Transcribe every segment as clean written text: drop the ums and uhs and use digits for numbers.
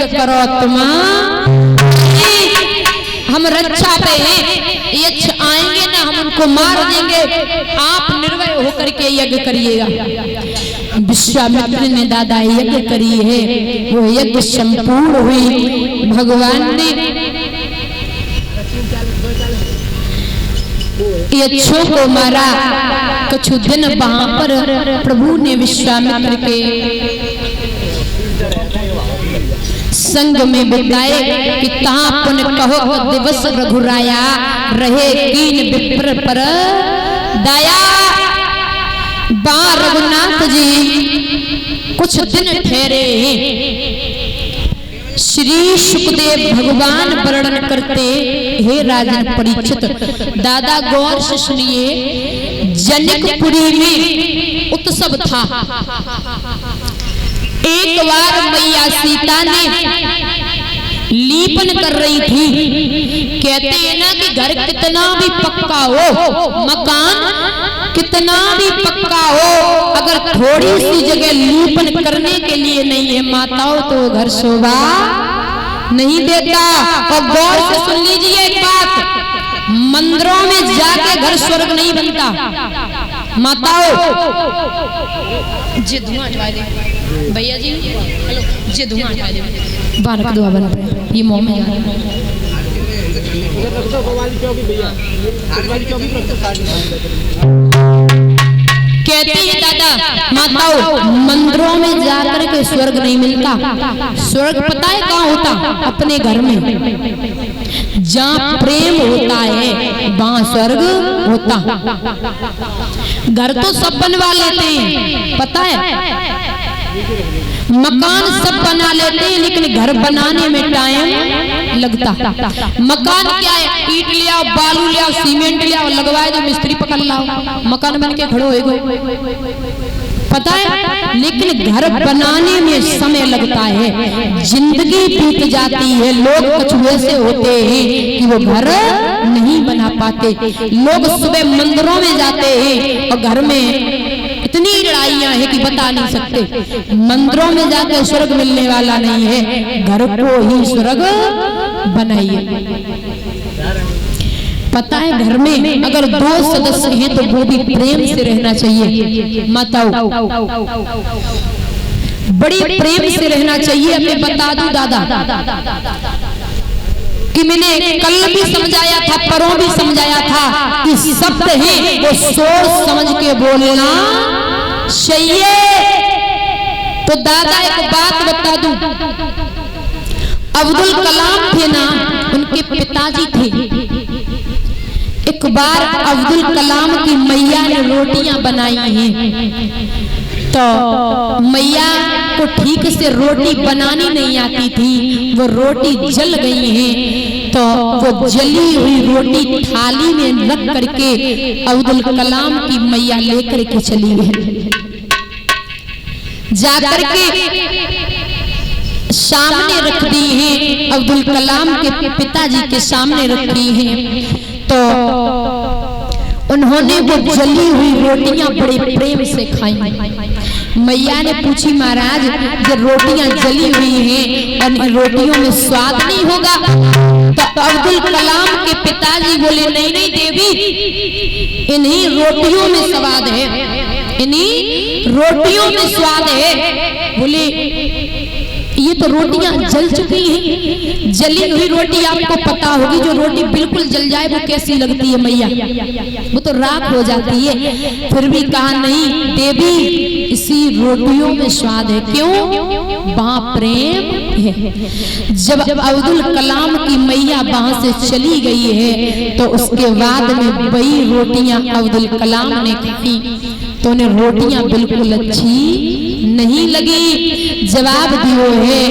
यज्ञ करो तुम, हम रक्षा पे हैं, यक्ष आएंगे ना हम उनको मार देंगे, आप निर्भय होकर के यज्ञ करिएगा। विश्वामित्र ने दादा यज्ञ करी है, वो यज्ञ संपूर्ण हुई। भगवान ने यक्षों को मारा। कुछ दिन वहां पर प्रभु ने विश्वामित्र के संग में बिताए कि तहां पुन कहो दिवस रघुराया, रहे कीन विप्र पर दया। बा रघुनाथ जी कुछ दिन ठहरे। श्री सुखदेव भगवान वर्णन करते, हे राजन परीक्षित, दादा गौर से सुनिए। जनकपुरी में उत्सव था। एक बार मैया सीता ने लीपन कर रही थी। कहते हैं ना कि घर कितना भी पक्का हो, मकान कितना भी पक्का हो, अगर थोड़ी सी जगह लीपन करने के लिए नहीं है माताओं तो घर शोभा नहीं देता। और गौर से सुन लीजिए एक बात, मंदिरों में जाके घर स्वर्ग नहीं बनता। माताओं जी धुआं हटा दे भैया जी, हेलो जी धुआं हटा दे, बारक दुआ बना ये मुंह में जा रहा है। कहती है दादा माताओं, मंदिरों में जाकर के स्वर्ग नहीं मिलता। स्वर्ग पता है कहाँ होता? अपने घर में। जहाँ प्रेम होता है वहाँ स्वर्ग होता। घर तो सब बनवा लेते हैं, पता है, मकान सब बना लेते हैं, लेकिन घर बनाने में टाइम लगता। मकान क्या है? ईट ले आओ, बालू ले आओ, सीमेंट ले आओ, लगवाए तो मिस्त्री पकड़ लाओ, मकान बन के खड़ो होएगा, पता है। लेकिन घर बनाने में समय लगता है, जिंदगी बीत जाती है। लोग कुछ वैसे होते हैं कि वो घर नहीं बना पाते। लोग सुबह मंदिरों में जाते हैं और घर में इतनी लड़ाइयां हैं कि बता नहीं सकते। मंदिरों में जाकर स्वर्ग मिलने वाला नहीं है, घर को ही स्वर्ग बनाइए। पता है, घर में अगर 2 सदस्य हैं तो वो भी प्रेम से रहना चाहिए। माताओं बड़ी प्रेम से रहना चाहिए। मैं बता दूं दादा कि मैंने कल भी समझाया था, परों भी समझाया था कि शब्द है वो सोच समझ के बोलना चाहिए। तो दादा एक बात बता दूं, अब्दुल कलाम थे ना, उनके पिताजी थे। एक बार अब्दुल कलाम की मैया ने रोटियां बनाई हैं, तो मैया को ठीक से रोटी बनानी नहीं आती थी, वो रोटी जल गई है। तो वो जली हुई रोटी थाली में रख करके अब्दुल कलाम की मैया लेकर के चली गई। जाकर के सामने रख दी है, अब्दुल कलाम के पिताजी के सामने रखी है। तो उन्होंने वो जली हुई रोटियां बड़े प्रेम से खाई। मैया ने पूछी, महाराज ये रोटियां जली हुई हैं और इन रोटियों में स्वाद नहीं होगा? तो अब्दुल कलाम के पिताजी बोले, नहीं नहीं देवी, इन्हीं रोटियों में स्वाद है, इन्हीं रोटियों में स्वाद है। बोले ये तो रोटियां जल चुकी हैं। जली हुई रोटी आपको पता होगी, जो रोटी बिल्कुल जल जाए वो कैसी लगती है मैया, वो तो राख हो जाती है। फिर भी कहा, नहीं देवी, इसी रोटियों में स्वाद है। क्यों? वहां प्रेम है। जब अब्दुल कलाम की मैया वहां से चली गई है तो उसके बाद में वही रोटियां अब्दुल कलाम ने खाई तो उन्हें रोटियां बिल्कुल अच्छी नहीं लगी। जवाब दियो है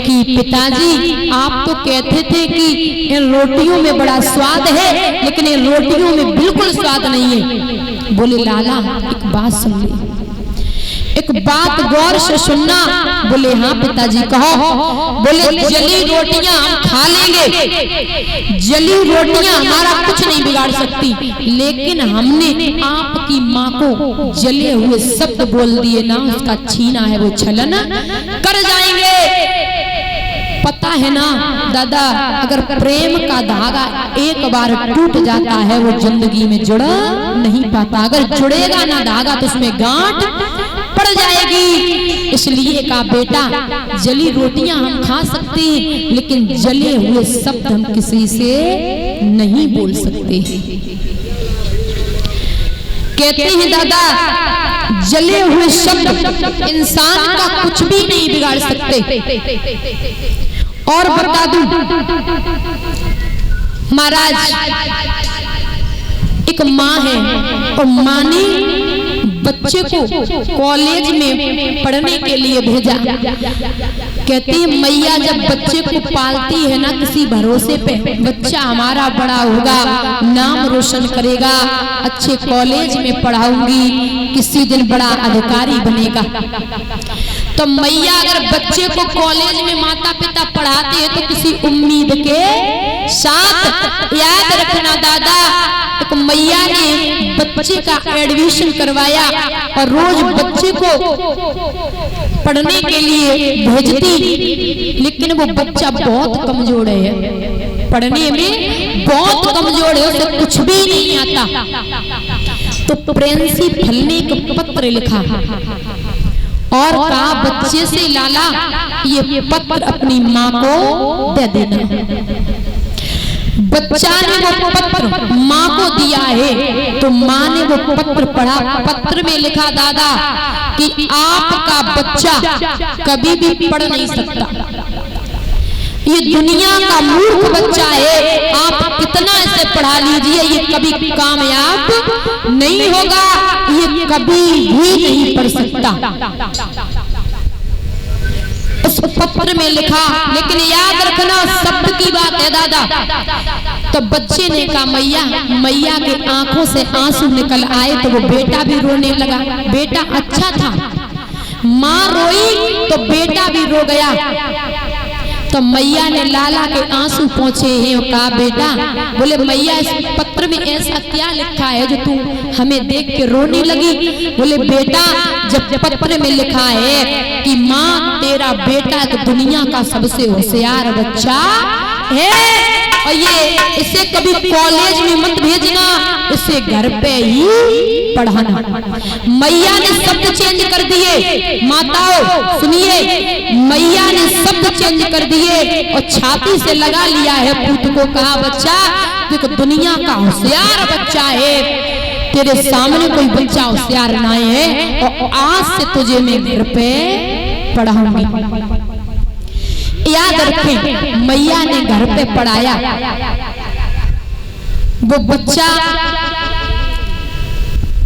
कि पिताजी आप तो कहते थे कि इन रोटियों में बड़ा स्वाद है, लेकिन इन रोटियों में बिल्कुल स्वाद नहीं है। बोले लाला एक बात सुन ले, एक बात गौर से सुनना। बोले हाँ पिताजी कहो। बोले जली रोटियां हम खा लेंगे, जली रोटियां हमारा कुछ नहीं बिगाड़ सकती, लेकिन हमने आपकी माँ को जले हुए शब्द बोल दिए ना, उसका छीना है वो छलन कर जाएंगे। पता है ना दादा, अगर प्रेम का धागा एक बार टूट जाता है वो जिंदगी में जुड़ नहीं पाता। अगर जुड़ेगा ना धागा तो उसमें गांठ पड़ जाएगी। इसलिए का बेटा, जली रोटियां हम खा सकते हैं, लेकिन जले हुए शब्द हम किसी से नहीं बोल सकते। कहते हैं दादा, जले हुए शब्द इंसान का कुछ भी नहीं बिगाड़ सकते। और बता दूं महाराज, एक माँ है और माँ ने बच्चे को कॉलेज में पढ़ने के लिए भेजा। कहती है मैया जब बच्चे को पालती है ना किसी भरोसे पे, बच्चा हमारा बड़ा होगा, नाम रोशन करेगा, अच्छे कॉलेज में पढ़ाऊंगी, किसी दिन बड़ा अधिकारी बनेगा। तो मैया अगर बच्चे को कॉलेज में माता पिता पढ़ाते हैं तो किसी उम्मीद के साथ। याद रखना दादा, एक मैया ने बच्चे का एडमिशन करवाया और रोज बच्चे को पढ़ने के लिए भेजती, लेकिन वो बच्चा बहुत कमजोर है, पढ़ने में बहुत कमजोर है, उसे कुछ भी नहीं आता। तो प्रिंसिपल ने एक पत्र लिखा और कहा बच्चे से लाला ये पत्र अपनी माँ को दे देना। बच्चा ने वो पत्र माँ को दिया है तो माँ ने वो पत्र पढ़ा। पत्र में लिखा दादा कि आपका बच्चा कभी भी पढ़ नहीं सकता, ये दुनिया का मूर्ख बच्चा है, आप कितना इसे पढ़ा लीजिए ये कभी कामयाब नहीं होगा, ये कभी भी नहीं पढ़ सकता। उस पत्र में लिखा, लेकिन याद रखना शब्द की बात है दादा। तो बच्चे ने कहा मैया के आंखों से आंसू निकल आए तो वो बेटा भी रोने लगा। बेटा अच्छा था, माँ रोई तो बेटा भी रो गया। तो मैया ने लाला के आंसू पहुंचे हैं और कहा बेटा, बोले मैया इस पत्र में ऐसा क्या लिखा है जो तू हमें देख के रोने लगी? बोले बेटा जब पत्र में लिखा है कि माँ तेरा बेटा तो दुनिया का सबसे होशियार बच्चा है और ये इसे कभी कॉलेज में मत भेजना, इसे घर पे ही पढ़ाना। मैया ने शब्द चेंज कर दिए। माताओं सुनिए, मैया ने शब्द चेंज कर दिए और छाती से लगा लिया है पूत को। कहा बच्चा तू दुनिया का होशियार बच्चा है, तेरे सामने कोई बच्चा होशियार नहीं है और आज से तुझे मैं घर पे पढ़ाऊंगी। याद रखें मैया ने घर पे पढ़ाया, वो बच्चा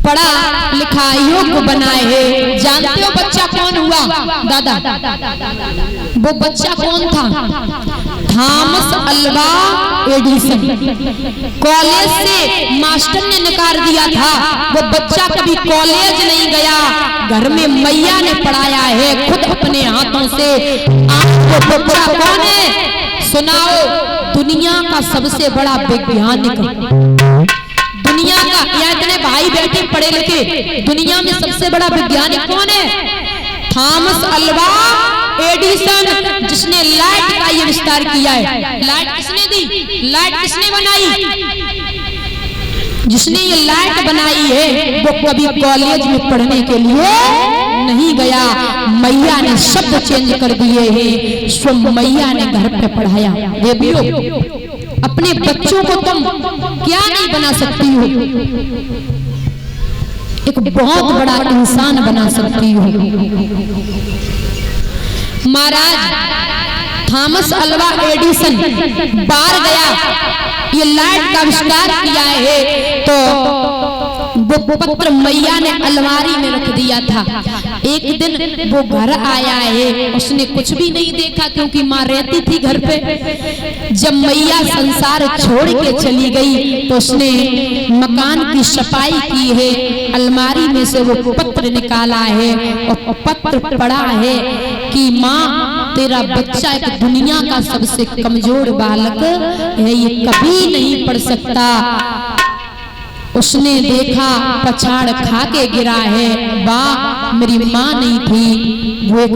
पढ़ा लिखा योग्य बनाए है। जानते हो बच्चा कौन हुआ दादा? वो बच्चा कौन था? Thomas Alva Edison. कॉलेज से मास्टर ने निकाल दिया था, वो बच्चा कभी कॉलेज नहीं गया, घर में मैया ने पढ़ाया है खुद अपने हाथों से। आपको बच्चा कौन है सुनाओ? दुनिया का सबसे बड़ा वैज्ञानिक, दुनिया का, या इतने भाई बैठे पढ़े लिखे, दुनिया में सबसे बड़ा वैज्ञानिक कौन है? थॉमस अल्वा एडिसन, जिसने लाइट का ये विस्तार किया है। लाइट किसने दी? लाइट किसने बनाई? जिसने ये लाइट बनाई है वो कभी कॉलेज में पढ़ने के लिए नहीं गया। मैया ने शब्द चेंज कर दिए हैं, सो मैया ने घर पे पढ़ाया। बेबियो अपने बच्चों को तुम क्या नहीं बना सकती हो? एक बहुत बड़ा इंसान बना सकती हो। महाराज थॉमस अल्वा एडिसन बाहर गया, ये लाइट का आविष्कार किया है तो वो पत्र मैया ने अलमारी में रख दिया था। एक दिन वो घर आया है, उसने कुछ भी नहीं देखा क्योंकि माँ रहती थी घर पे। जब मैया संसार छोड़ के चली गई तो उसने मकान की सफाई की है, अलमारी में से वो पत्र निकाला है और पत्र पढ़ा है कि माँ तेरा बच्चा एक दुनिया का सबसे कमजोर बालक है, ये कभी नहीं पढ़ सकता। उसने देखा पछाड़ खा के गिरा है, वाह मेरी माँ नहीं थी, वो एक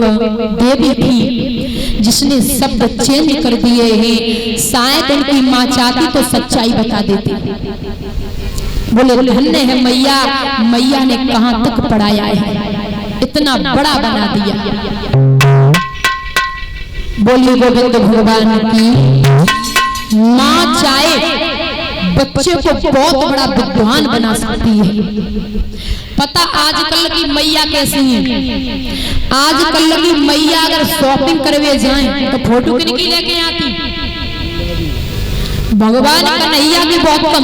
देवी थी। जिसने शब्द चेंज कर दिए हैं। शायद उनकी माँ चाहती तो सच्चाई बता देती। बोले धन्य है मैया, मैया ने कहां तक पढ़ाया है, इतना बड़ा बना दिया। बोलिए गोविंद भगवान की। माँ चाहे बच्चे को बहुत बड़ा विद्वान बना सकती है। पता आजकल की मैया कैसी है? आजकल की मैया अगर शॉपिंग करवे जाएं तो फोटो किनकी लेके आती? भगवान कन्हैया की बहुत कम,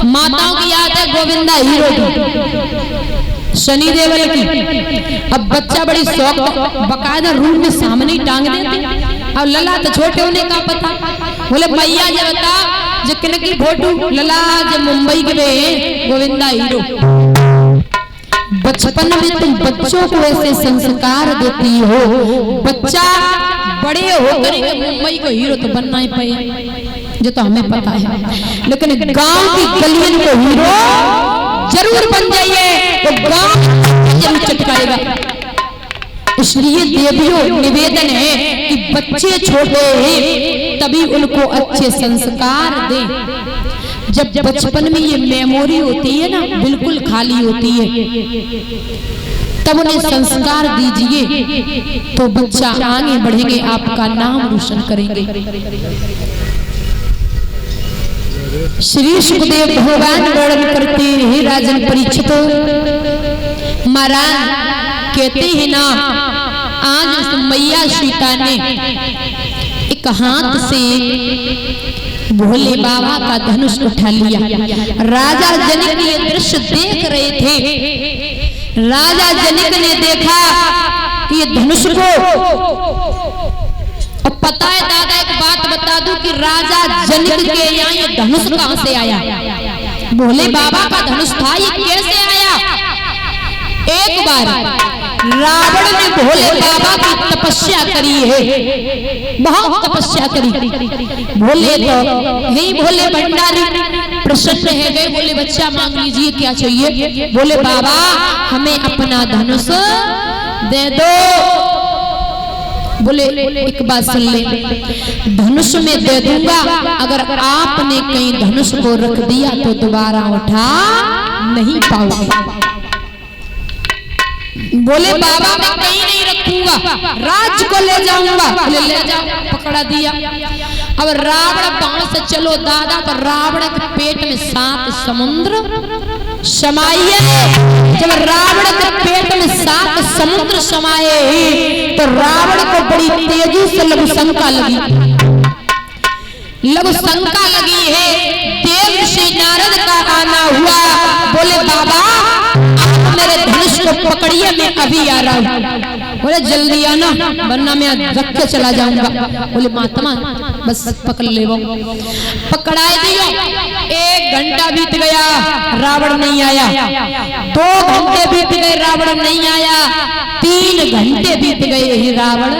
माताओं की याद है गोविंदा हीरो की, शनि देवल की। अब बच्चा बड़ी शौक बकायदा रूम में सामने ही टांग देते। अब लला तो छोटे होने का पता। बोले मैया जे बता जो किनकी फोटो? लला जो मुंबई के में गोविंदा हीरो। बचपन में तुम बच्चों को ऐसे संस्कार देती हो, बच्चा बड़े होकर के मुंबई को हीरो तो बनना ही पाए, जो तो हमें पता है। लेकिन गांव की गलियों को हीरो जरूर बन जाइए, तो गांव जरूर चटकाएगा। इसलिए देवियों निवेदन है कि बच्चे छोटे हैं तभी उनको अच्छे संस्कार दें। जब बचपन में ये मेमोरी होती है ना, बिल्कुल खाली होती है, तब उन्हें संस्कार दीजिए तो बच्चा आगे बढ़ेंगे, आपका नाम रोशन करेंगे। श्री सुखदेव भगवान वर्णन करते हैं राजन परीक्षित महाराज कहते हैं ना, आज उस मैया सीता ने एक हाथ से भोले बाबा का धनुष उठा लिया। राजा जनक ये दृश्य देख रहे थे। राजा जनक ने देखा कि ये धनुष को, और पता है दादा एक बात बता दूं कि राजा जनक के यहाँ ये धनुष कहां से आया? भोले बाबा का धनुष था, ये कैसे आया? एक बार रावण ने भोले बाबा की तपस्या करी है, बहुत तपस्या करी। भोले तो हे भोले भंडारी प्रसन्न है गए। बोले बच्चा मांग लीजिए क्या चाहिए? बोले बाबा हमें अपना धनुष दे दो। बोले एक बात सुन ले, धनुष में दे दूंगा, अगर आपने कहीं धनुष को रख दिया तो दोबारा उठा नहीं पाओगे। बोले बाबा मैं कहीं नहीं रखूंगा, राज को ले जाऊंगा। बोले ले जाओ, पकड़ा दिया। अब रावण पांव से चलो दादा, तो रावण के पेट में 7 समुद्र समाये। जब रावण के पेट में 7 समुद्र समाये तो रावण को बड़ी तेजी से लघु शंका लगी। लघु शंका लगी है, देव श्री नारद का आना हुआ। बोले बाबा मेरे धनुष को पकड़िए, मैं अभी आ रहा हूँ। बोले जल्दी आना वरना मैं रख के चला जाऊंगा। बोले महात्मा बस पकड़ ले। वो पकड़ाए दियो। 1 घंटा बीत गया, रावण नहीं आया। 2 घंटे बीत गए, रावण नहीं आया। 3 घंटे बीत गए, रावण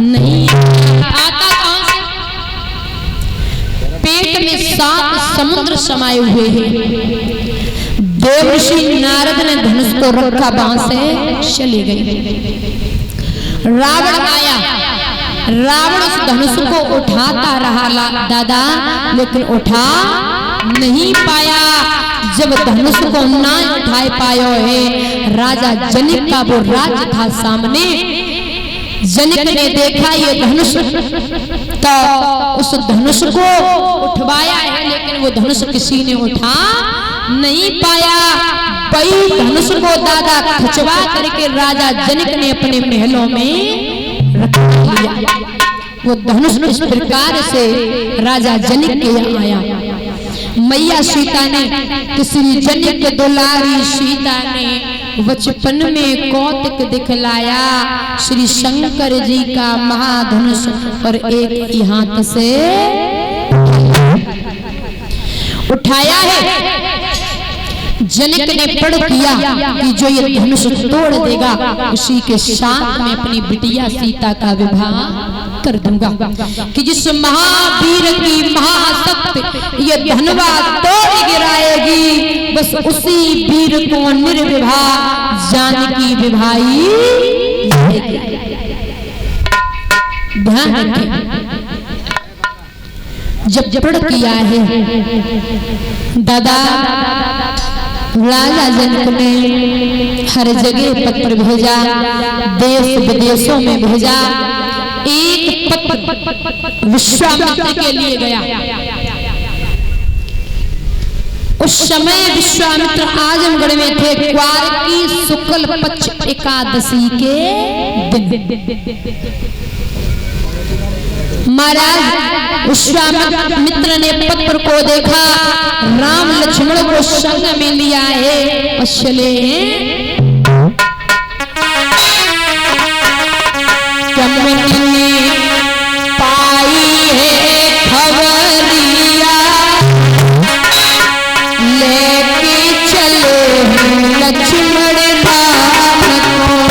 नहीं आता। कहां से? पेट में 7 समुद्र समाये हुए हैं। देवर्षि नारद ने धनुष को रखा, बांस से चले गए। रावण आया, रावण उस धनुष को उठाता रहा दादा, लेकिन उठा नहीं पाया। जब धनुष को ना उठा पायो है, राजा जनक का वो राज्य था सामने। जनक ने देखा ये धनुष, तो उस धनुष को उठवाया है, लेकिन वो धनुष किसी ने उठा नहीं पाया। वही धनुष को दादा खिंचवा करके राजा जनक ने अपने महलों में रख लिया। वो धनुष इस प्रकार से राजा जनक के यहाँ आया। मैया सीता ने, किसी जनक के दुलारी सीता ने बचपन में कौतुक दिखलाया श्री शंकर जी का महाधनुष, और एक हाथ से उठाया है। जनक ने प्रण किया कि जो ये धनुष तोड़ देगा उसी के साथ में अपनी बिटिया सीता का विवाह कर दूंगा। कि जिस महावीर की महाशक्ति ये धनवा तोड़ गिराएगी, बस उसी वीर को निर्विवाह जानकी विवाही। ध्यान रखें, जब प्रण किया है दादा राजा जनक ने हर जगह पत्र भेजा, देश विदेशों में भेजा। एक पत्र विश्वामित्र के लिए गया। उस समय विश्वामित्र आजमगढ़ में थे, क्वार्की शुक्ल पक्ष एकादशी के दिन। महाराज विश्वामित्र ने पत्र को देखा, राम लक्ष्मण को संग में लिया है और चले हैं। कमनी पाई है खबरिया, लेके चले हैं लक्ष्मण राम को।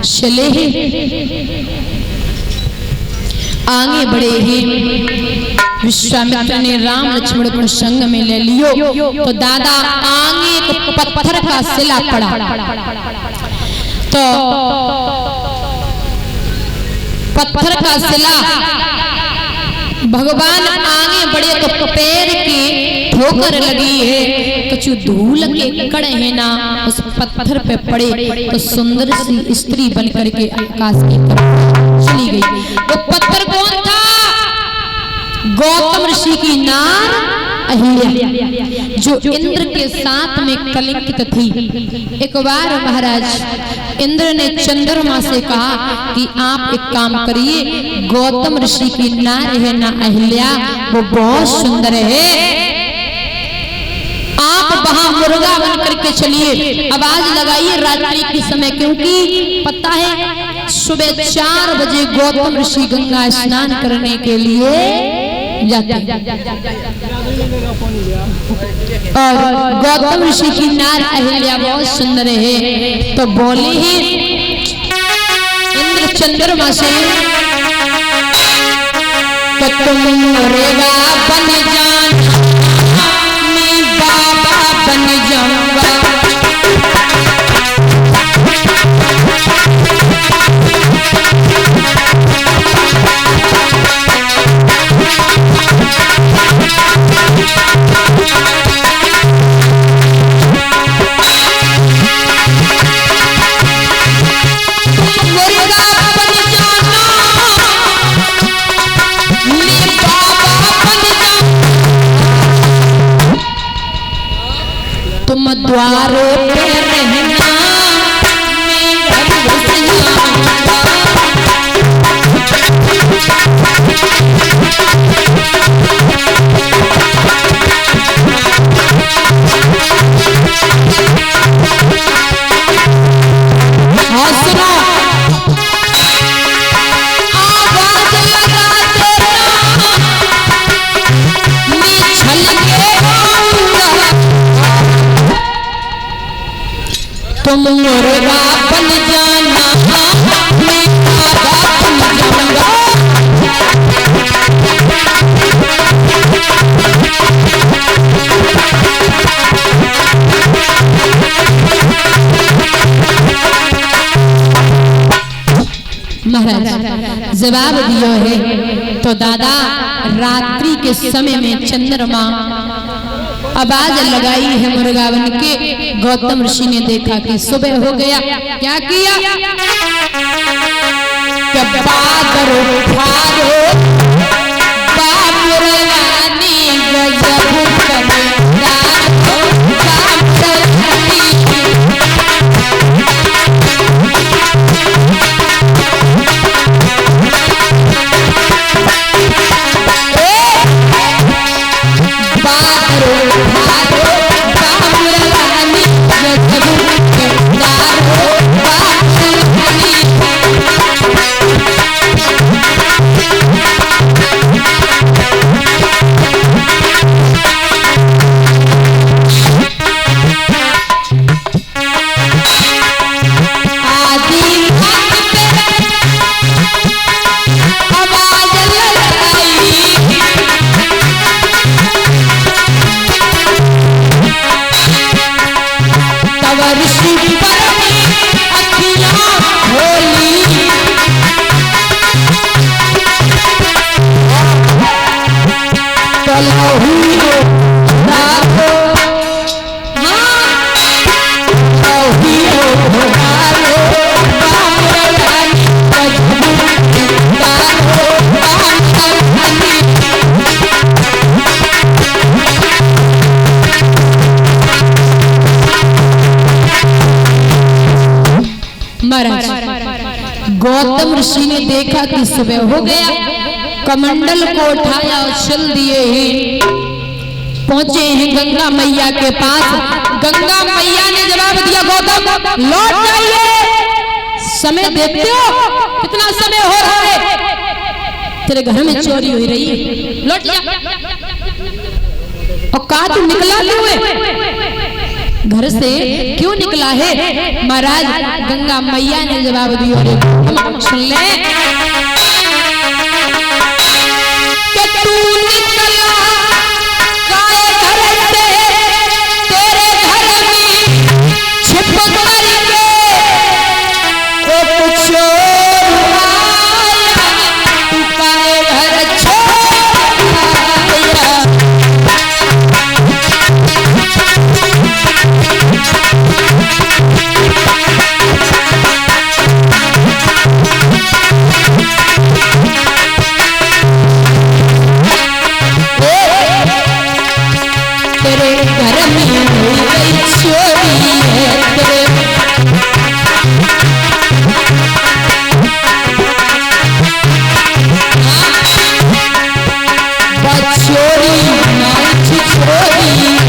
चले ही आगे बढ़े ही विश्वामित्र ने राम लक्ष्मण को संग में ले लियो। तो दादा आगे एक पत्थर का शिला पड़ा, तो पत्थर का शिला भगवान आगे बढ़े तो पैर की ठोकर लगी है, कुछ धूल के कण है ना उस पत्थर पे पड़े, तो सुंदर सी स्त्री बन करके आकाश की तरफ चली गई। वो पत्थर कौन था? गौतम ऋषि की नार अहिल्या, जो इंद्र के साथ में कलंकित थी। एक बार महाराज इंद्र ने चंद्रमा से कहा कि आप एक काम करिए, गौतम ऋषि की नार है ना अहिल्या, वो बहुत सुंदर है, आप वहां मुर्गा बन करके चलिए, आवाज लगाइए रात्रि के समय, क्योंकि पता है सुबह 4 बजे गौतम ऋषि गंगा स्नान करने के लिए जाते और गौतम ऋषि की नार अहिल्या बहुत सुंदर है। तो बोले ही इंद्र चंद्रमा से, तो तुम मुर्गा बन जाना, मैं बाबा बन जाऊंगा। तुम द्वारे पे रहना, मैं घर से आऊंगा। हौसला आवाज लगा देना, मैं छल के आऊंगा। तुम मुर्गा बन जाना, मैं बाबा बन जाऊंगा। महाराज जवाब दियो है, तो दादा रात्रि के समय में चंद्रमा आवाज लगाई है मुर्गावन के। गौतम ऋषि ने देखा कि सुबह हो गया। क्या किया? बादर उठारो बामुरगानी गजब करेदार गौतम ऋषि ने देखा कि सुबह हो गया। कमंडल को उठाया और चल दिए ही पहुंचे हैं गंगा मैया के पास। गंगा मैया ने जवाब दिया, गौतम लौट जाइए। समय देखते हो कितना समय हो रहा है, तेरे घर में चोरी हो रही है, लौट जा। और कहा तू निकला क्यों है, घर से क्यों निकला है? महाराज गंगा मैया ने जवाब दिया, सुन ले कि तू निकला काहे घर से, तेरे घर में छिप करके एक चोर आया, तू काहे घर छोड़ आया। चोरी नाच छोरी